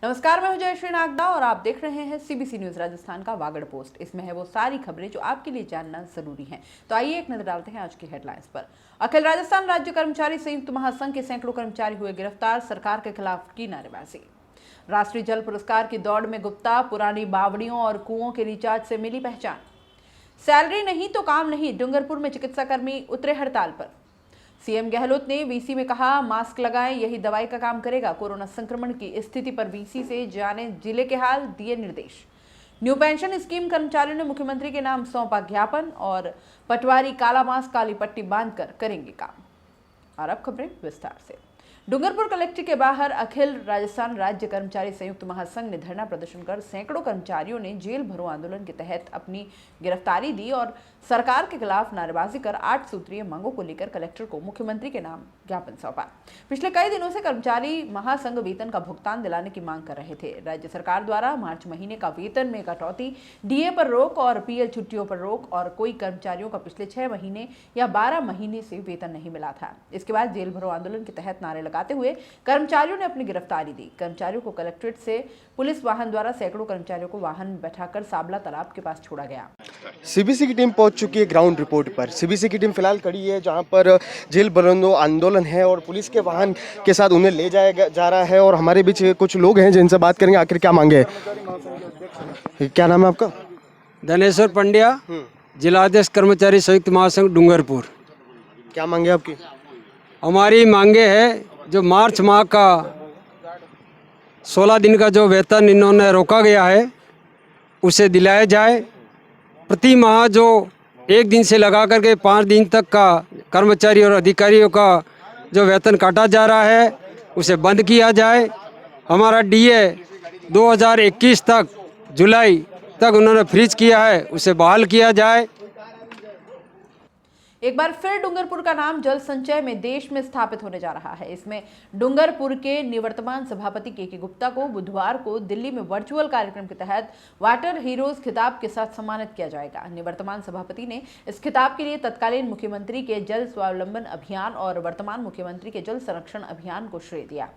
नमस्कार, मैं हूं जयश्री नागदा और आप देख रहे हैं सीबीसी न्यूज राजस्थान का वागड़ पोस्ट। इसमें है वो सारी खबरें जो आपके लिए जानना जरूरी हैं। तो आइए एक नजर डालते हैं आज की हेडलाइंस पर। अखिल राजस्थान राज्य कर्मचारी संयुक्त महासंघ के सैकड़ों कर्मचारी हुए गिरफ्तार, सरकार के खिलाफ की नारेबाजी। राष्ट्रीय जल पुरस्कार की दौड़ में गुप्ता, पुरानी बावड़ियों और कुओं के रिचार्ज से मिली पहचान। सैलरी नहीं तो काम नहीं, डूंगरपुर में चिकित्साकर्मी उतरे हड़ताल पर। सीएम गहलोत ने वीसी में कहा, मास्क लगाएं, यही दवाई का काम करेगा। कोरोना संक्रमण की स्थिति पर वीसी से जाने जिले के हाल, दिए निर्देश। न्यू पेंशन स्कीम कर्मचारियों ने मुख्यमंत्री के नाम सौंपा ज्ञापन और पटवारी काला मास्क काली पट्टी बांधकर करेंगे काम। और अब खबरें विस्तार से। डूंगरपुर कलेक्ट्रेट के बाहर अखिल राजस्थान राज्य कर्मचारी संयुक्त महासंघ ने धरना प्रदर्शन कर सैकड़ों कर्मचारियों ने जेल भरो आंदोलन के तहत अपनी गिरफ्तारी दी और सरकार के खिलाफ नारेबाजी कर 8 सूत्रीय मांगों को लेकर कलेक्टर को मुख्यमंत्री के नाम ज्ञापन सौंपा। पिछले कई दिनों से कर्मचारी महासंघ वेतन का भुगतान दिलाने की मांग कर रहे थे। राज्य सरकार द्वारा मार्च महीने का वेतन में कटौती, डीए पर रोक और पीएल छुट्टियों पर रोक और कोई कर्मचारियों का पिछले 6 महीने या 12 महीने से वेतन नहीं मिला था। इसके बाद जेल भरो आंदोलन के तहत नारे लगाते हुए कर्मचारियों ने अपनी गिरफ्तारी दी। कर्मचारियों को कलेक्ट्रेट से पुलिस वाहन द्वारा सैकड़ों कर्मचारियों को वाहन में बैठाकर साबला तालाब के पास छोड़ा गया। सीबीसी की टीम पहुंच चुकी है ग्राउंड रिपोर्ट पर। सीबीसी की टीम फिलहाल खड़ी है जहां पर जेल भरो आंदोलन है और पुलिस के वाहन के साथ उन्हें ले जाया जा रहा है। और हमारे बीच कुछ लोग हैं जिनसे बात करेंगे, आखिर क्या मांगे। क्या नाम है आपका? धनेश्वर पंड्या, जिलाध्यक्ष कर्मचारी संयुक्त महासंघ डूंगरपुर। क्या मांगे आपकी? हमारी मांगे है, जो मार्च माह का 16 दिन का जो वेतन इन्होंने रोका गया है उसे दिलाया जाए। प्रति माह जो 1 दिन से लगा करके 5 दिन तक का कर्मचारी और अधिकारियों का जो वेतन काटा जा रहा है उसे बंद किया जाए। हमारा डीए 2021 तक, जुलाई तक उन्होंने फ्रीज किया है, उसे बहाल किया जाए। एक बार फिर डूंगरपुर का नाम जल संचय में देश में स्थापित होने जा रहा है। इसमें डूंगरपुर के निवर्तमान सभापति के गुप्ता को बुधवार को दिल्ली में वर्चुअल कार्यक्रम के तहत वाटर हीरोज खिताब के साथ सम्मानित किया जाएगा। निवर्तमान सभापति ने इस खिताब के लिए तत्कालीन मुख्यमंत्री के जल स्वावलंबन अभियान और वर्तमान मुख्यमंत्री के जल संरक्षण अभियान को श्रेय दिया।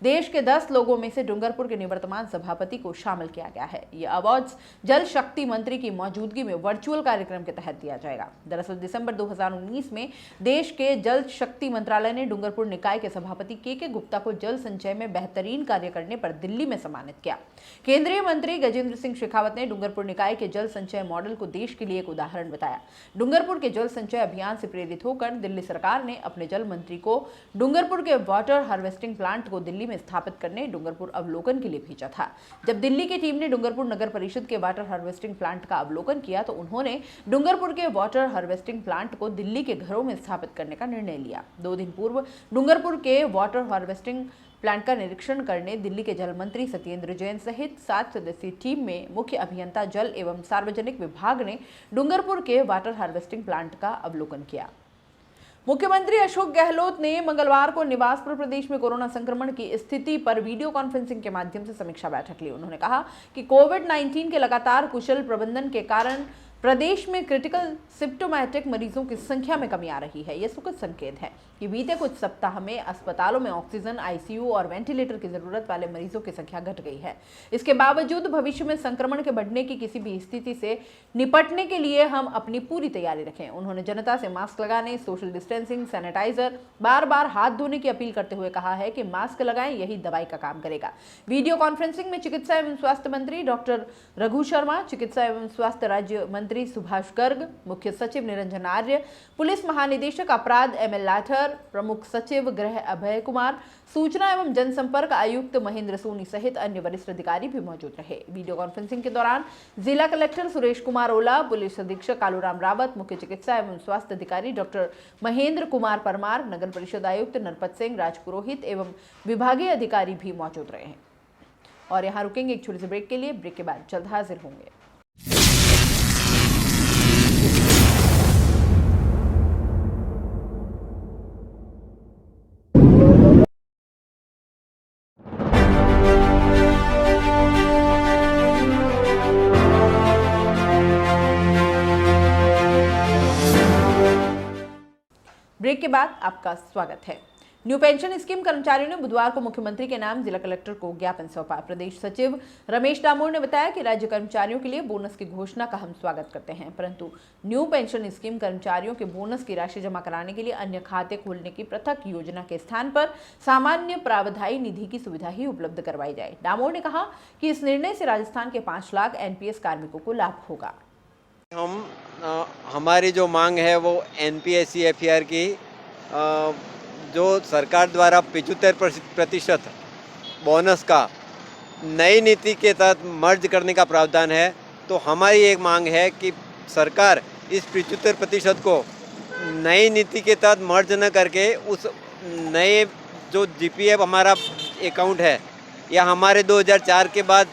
देश के 10 लोगों में से डूंगरपुर के निवर्तमान सभापति को शामिल किया गया है। ये अवार्ड्स जल शक्ति मंत्री की मौजूदगी में वर्चुअल कार्यक्रम के तहत दिया जाएगा। दरअसल दिसंबर 2019 में देश के जल शक्ति मंत्रालय ने डूंगरपुर निकाय के सभापति के गुप्ता को जल संचय में बेहतरीन कार्य करने पर दिल्ली में सम्मानित किया। केंद्रीय मंत्री गजेंद्र सिंह शेखावत ने डूंगरपुर निकाय के जल संचय मॉडल को देश के लिए एक उदाहरण बताया। डूंगरपुर के जल संचय अभियान से प्रेरित होकर दिल्ली सरकार ने अपने जल मंत्री को डूंगरपुर के वाटर हार्वेस्टिंग प्लांट को दिल्ली में स्थापित करने डूंगरपुर अवलोकन के लिए भेजा था। जब दिल्ली की टीम ने डूंगरपुर नगर परिषद के वाटर हार्वेस्टिंग प्लांट का अवलोकन किया तो उन्होंने डूंगरपुर के वाटर हार्वेस्टिंग प्लांट को दिल्ली के घरों में स्थापित करने का निर्णय लिया। 2 दिन पूर्व डूंगरपुर के वाटर हार्वेस्टिंग प्लांट का निरीक्षण करने दिल्ली के जल मंत्री सत्येंद्र जैन सहित 7 सदस्यीय टीम में मुख्य अभियंता जल एवं सार्वजनिक विभाग ने डूंगरपुर के वाटर हार्वेस्टिंग प्लांट का अवलोकन किया। मुख्यमंत्री अशोक गहलोत ने मंगलवार को निवासपुर प्रदेश में कोरोना संक्रमण की स्थिति पर वीडियो कॉन्फ्रेंसिंग के माध्यम से समीक्षा बैठक ली। उन्होंने कहा कि कोविड-19 के लगातार कुशल प्रबंधन के कारण प्रदेश में क्रिटिकल सिम्प्टोमैटिक मरीजों की संख्या में कमी आ रही है। यह सुखद संकेत है कि बीते कुछ सप्ताह में अस्पतालों में ऑक्सीजन, आईसीयू और वेंटिलेटर की जरूरत वाले मरीजों की संख्या घट गई है। इसके बावजूद भविष्य में संक्रमण के बढ़ने की किसी भी स्थिति से निपटने के लिए हम अपनी पूरी तैयारी रखें। उन्होंने जनता से मास्क लगाने, सोशल डिस्टेंसिंग, सैनिटाइजर, बार-बार हाथ धोने की अपील करते हुए कहा है कि मास्क लगाएं, यही दवाई का काम करेगा। वीडियो कॉन्फ्रेंसिंग में चिकित्सा एवं स्वास्थ्य मंत्री डॉक्टर रघु शर्मा, चिकित्सा एवं स्वास्थ्य राज्य मंत्री सुभाष गर्ग, मुख्य सचिव निरंजन आर्य, पुलिस महानिदेशक अपराध एमएल लाठर, प्रमुख सचिव गृह अभय कुमार, सूचना एवं जनसंपर्क आयुक्त महेंद्र सोनी सहित अन्य वरिष्ठ अधिकारी भी मौजूद रहे। वीडियो कॉन्फ्रेंसिंग के दौरान जिला कलेक्टर सुरेश कुमार ओला, पुलिस अधीक्षक कालूराम रावत, मुख्य चिकित्सा एवं स्वास्थ्य अधिकारी डॉक्टर महेंद्र कुमार परमार, नगर परिषद आयुक्त नरपत सिंह राजपुरोहित एवं विभागीय अधिकारी भी मौजूद रहे हैं। और यहाँ रुकेंगे एक छोटे से ब्रेक के लिए। ब्रेक के बाद जल्द हाजिर होंगे। ब्रेक के बाद आपका स्वागत है। न्यू पेंशन स्कीम कर्मचारियों ने बुधवार को मुख्यमंत्री के नाम जिला कलेक्टर को ज्ञापन सौंपा। प्रदेश सचिव रमेश दामोर ने बताया कि राज्य कर्मचारियों के लिए बोनस की घोषणा का हम स्वागत करते हैं, परंतु न्यू पेंशन स्कीम कर्मचारियों के बोनस की राशि जमा कराने के लिए अन्य खाते खोलने की पृथक योजना के स्थान पर सामान्य प्रावधायी निधि की सुविधा ही उपलब्ध करवाई जाए। दामोर ने कहा कि इस निर्णय से राजस्थान के 5 लाख एनपीएस कार्मिकों को लाभ होगा। हमारी जो मांग है वो NPS-CFR की जो सरकार द्वारा 75% बोनस का नई नीति के तहत मर्ज करने का प्रावधान है। तो हमारी एक मांग है कि सरकार इस 75% को नई नीति के तहत मर्ज न करके उस नए जो GPF हमारा अकाउंट है या हमारे 2004 के बाद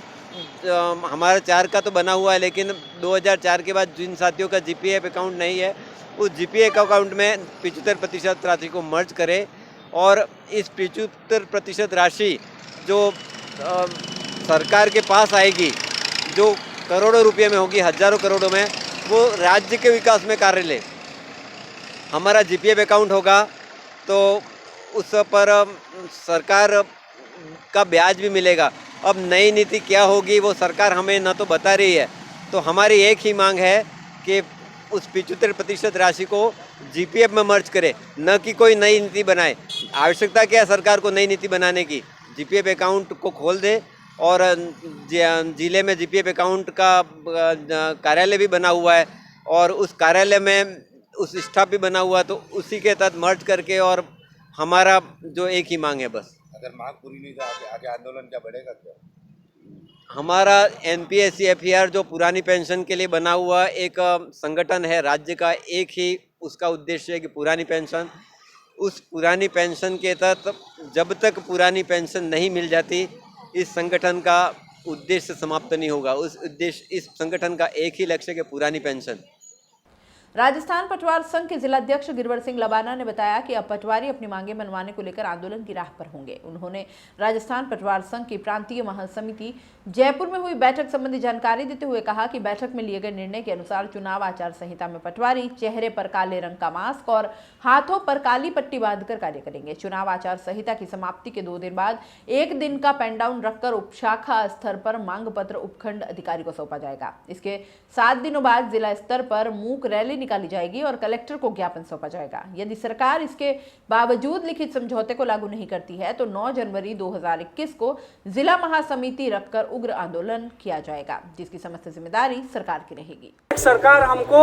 हमारा 4 का तो बना हुआ है, लेकिन 2004 के बाद जिन साथियों का GPF अकाउंट नहीं है उस GPF अकाउंट में 75% राशि को मर्ज करें और इस 75% राशि जो सरकार के पास आएगी, जो करोड़ों रुपये में होगी, हजारों करोड़ों में, वो राज्य के विकास में कार्य ले। हमारा GPF अकाउंट होगा तो उस पर सरकार का ब्याज भी मिलेगा। अब नई नीति क्या होगी वो सरकार हमें न तो बता रही है। तो हमारी एक ही मांग है कि उस 75% राशि को GPF में मर्ज करे, न कि कोई नई नीति बनाए। आवश्यकता क्या है सरकार को नई नीति बनाने की? GPF अकाउंट को खोल दे और जिले में GPF अकाउंट का कार्यालय भी बना हुआ है और उस कार्यालय में उस स्टाफ भी बना हुआ है, तो उसी के तहत मर्ज करके, और हमारा जो एक ही मांग है बस। अगर मांग पूरी नहीं तो आगे आंदोलन क्या बढ़ेगा क्या? हमारा NPS-CFR जो पुरानी पेंशन के लिए बना हुआ एक संगठन है राज्य का, एक ही उसका उद्देश्य है कि पुरानी पेंशन, उस पुरानी पेंशन के तहत जब तक पुरानी पेंशन नहीं मिल जाती इस संगठन का उद्देश्य समाप्त नहीं होगा। इस संगठन का एक ही लक्ष्य है कि पुरानी पेंशन। राजस्थान पटवार संघ के जिलाध्यक्ष गिरवर सिंह लबाना ने बताया कि अब पटवारी अपनी मांगे मनवाने को लेकर आंदोलन की राह पर होंगे। उन्होंने राजस्थान पटवार संघ की प्रांतीय महासमिति जयपुर में हुई बैठक संबंधी जानकारी देते हुए कहा कि बैठक में लिए गए निर्णय के अनुसार चुनाव आचार संहिता में पटवारी चेहरे पर काले रंग का मास्क और हाथों पर काली पट्टी बांधकर कार्य करेंगे। चुनाव आचार संहिता की समाप्ति के 2 दिन बाद 1 दिन का पेन डाउन रखकर उपशाखा स्तर पर मांग पत्र उपखंड अधिकारी को सौंपा जाएगा। इसके 7 दिनों बाद जिला स्तर पर मूक रैली निकाली जाएगी और कलेक्टर को ज्ञापन सौंपा जाएगा। यदि सरकार इसके बावजूद लिखित समझौते को लागू नहीं करती है तो 9 जनवरी 2021 को जिला महासमिति रखकर उग्र आंदोलन किया जाएगा, जिसकी समस्त जिम्मेदारी सरकार की रहेगी। सरकार हमको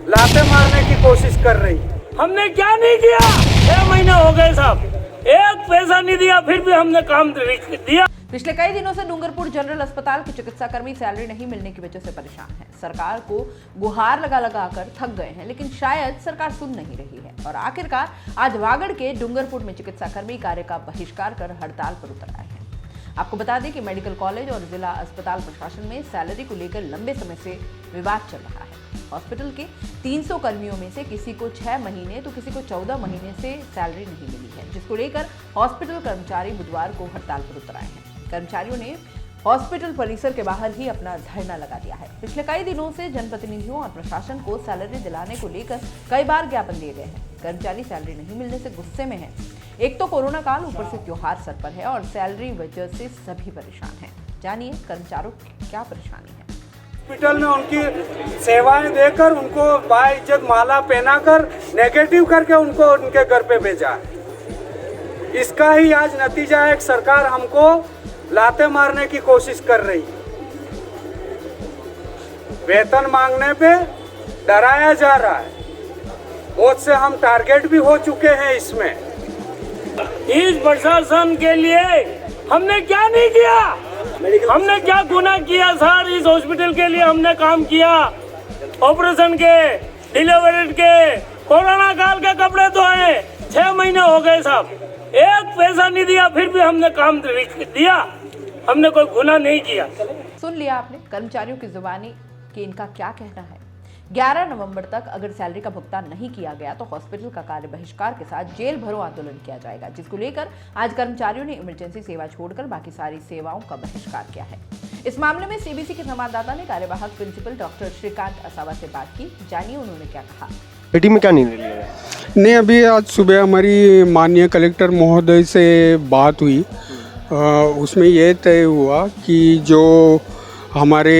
लाते मारने की कोशिश कर रही है। हमने क्या नहीं किया? 6 महीने हो गए साहब, एक पैसा नहीं दिया, फिर भी हमने काम दिया। पिछले कई दिनों से डूंगरपुर जनरल अस्पताल के चिकित्साकर्मी सैलरी नहीं मिलने की वजह से परेशान हैं। सरकार को गुहार लगा कर थक गए हैं, लेकिन शायद सरकार सुन नहीं रही है और आखिरकार आज वागड़ के डूंगरपुर में चिकित्साकर्मी कार्य का बहिष्कार कर हड़ताल पर उतर आए हैं। आपको बता दें कि मेडिकल कॉलेज और जिला अस्पताल प्रशासन में सैलरी को लेकर लंबे समय से विवाद चल रहा है। हॉस्पिटल के 300 कर्मियों में से किसी को 6 महीने तो किसी को 14 महीने से सैलरी नहीं मिली है, जिसको लेकर हॉस्पिटल कर्मचारी बुधवार को हड़ताल पर उतर आए हैं। कर्मचारियों ने हॉस्पिटल परिसर के बाहर ही अपना धरना लगा दिया है। पिछले कई दिनों से जनप्रतिनिधियों और प्रशासन को सैलरी दिलाने को लेकर कई बार ज्ञापन दिए गए हैं। कर्मचारी सैलरी नहीं मिलने से गुस्से में हैं। एक तो कोरोना काल, ऊपर से त्योहार सर पर है और सैलरी वजह से सभी परेशान हैं। जानिए कर्मचारियों की क्या परेशानी है। हॉस्पिटल में उनकी सेवाएं देकर उनको बाइज्जत माला पहनाकर नेगेटिव करके उनको उनके घर पे भेजा। इसका ही आज नतीजा है। सरकार हमको लाते मारने की कोशिश कर रही है। वेतन मांगने पे डराया जा रहा है। बहुत से हम टारगेट भी हो चुके हैं इसमें। इस प्रशासन के लिए हमने क्या नहीं किया? हमने क्या गुनाह किया सर? इस हॉस्पिटल के लिए हमने काम किया, ऑपरेशन के, डिलीवरी के, कोरोना काल के कपड़े धोए। 6 महीने हो गए साहब, एक पैसा नहीं दिया, फिर भी हमने काम दिया। हमने कोई गुनाह नहीं किया। सुन लिया आपने कर्मचारियों की जुबानी कि इनका क्या कहना है। 11 नवंबर तक अगर सैलरी का भुगतान नहीं किया गया तो हॉस्पिटल का कार्य बहिष्कार के साथ जेल भरो आंदोलन किया जाएगा, जिसको लेकर आज कर्मचारियों ने इमरजेंसी सेवा छोड़कर बाकी सारी सेवाओं का बहिष्कार किया है। इस मामले में सीबीसी के संवाददाता ने कार्यवाहक प्रिंसिपल डॉक्टर श्रीकांत असावा से बात की। जानिए उन्होंने क्या कहा। मीटिंग में क्या निर्णय लिया गया? नहीं, अभी आज सुबह हमारी माननीय कलेक्टर महोदय से बात हुई। उसमें यह तय हुआ कि जो हमारे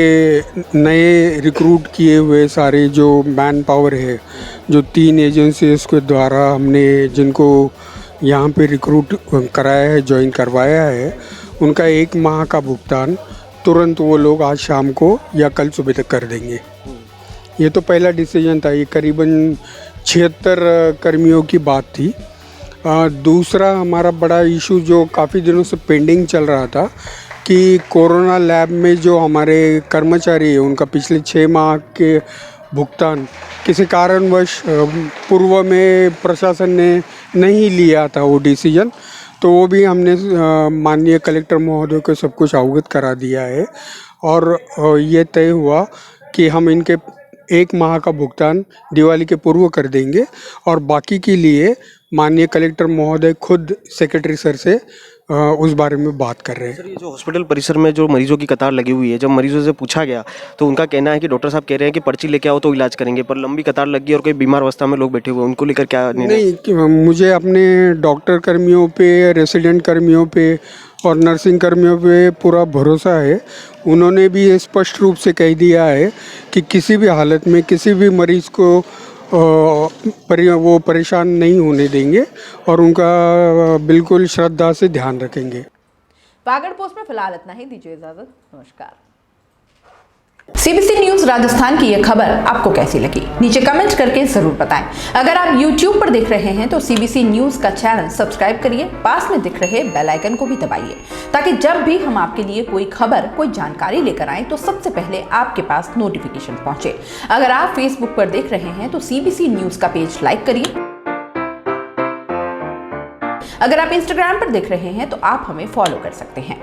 नए रिक्रूट किए हुए सारे जो मैन पावर है, जो 3 एजेंसीज के द्वारा हमने जिनको यहाँ पे रिक्रूट कराया है, ज्वाइन करवाया है, उनका 1 माह का भुगतान तुरंत वो लोग आज शाम को या कल सुबह तक कर देंगे। ये तो पहला डिसीजन था। ये करीबन 76 कर्मियों की बात थी। दूसरा हमारा बड़ा इशू जो काफ़ी दिनों से पेंडिंग चल रहा था कि कोरोना लैब में जो हमारे कर्मचारी हैं उनका पिछले 6 माह के भुगतान किसी कारणवश पूर्व में प्रशासन ने नहीं लिया था वो डिसीजन, तो वो भी हमने माननीय कलेक्टर महोदय को सब कुछ अवगत करा दिया है और ये तय हुआ कि हम इनके 1 माह का भुगतान दिवाली के पूर्व कर देंगे और बाकी के लिए माननीय कलेक्टर महोदय खुद सेक्रेटरी सर से उस बारे में बात कर रहे हैं। सर, ये जो हॉस्पिटल परिसर में जो मरीजों की कतार लगी हुई है, जब मरीजों से पूछा गया तो उनका कहना है कि डॉक्टर साहब कह रहे हैं कि पर्ची लेके आओ तो इलाज करेंगे, पर लंबी कतार लगी और कोई बीमार अवस्था में लोग बैठे हुए हैं, उनको लेकर क्या नहीं, मुझे अपने डॉक्टर कर्मियों पे, रेसिडेंट कर्मियों पे और नर्सिंग कर्मियों पे पूरा भरोसा है। उन्होंने भी ये स्पष्ट रूप से कह दिया है कि किसी भी हालत में किसी भी मरीज़ को वो परेशान नहीं होने देंगे और उनका बिल्कुल श्रद्धा से ध्यान रखेंगे। वागड़ पोस्ट में फिलहाल इतना ही। दीजिए इजाजत, नमस्कार। सीबीसी न्यूज राजस्थान की यह खबर आपको कैसी लगी, नीचे कमेंट करके जरूर बताएं। अगर आप YouTube पर देख रहे हैं तो सीबीसी न्यूज का चैनल सब्सक्राइब करिए, पास में दिख रहे बेल आइकन को भी दबाइए ताकि जब भी हम आपके लिए कोई खबर, कोई जानकारी लेकर आए तो सबसे पहले आपके पास नोटिफिकेशन पहुंचे। अगर आप Facebook पर देख रहे हैं तो सीबीसी न्यूज का पेज लाइक करिए। अगर आप Instagram पर देख रहे हैं तो आप हमें फॉलो कर सकते हैं।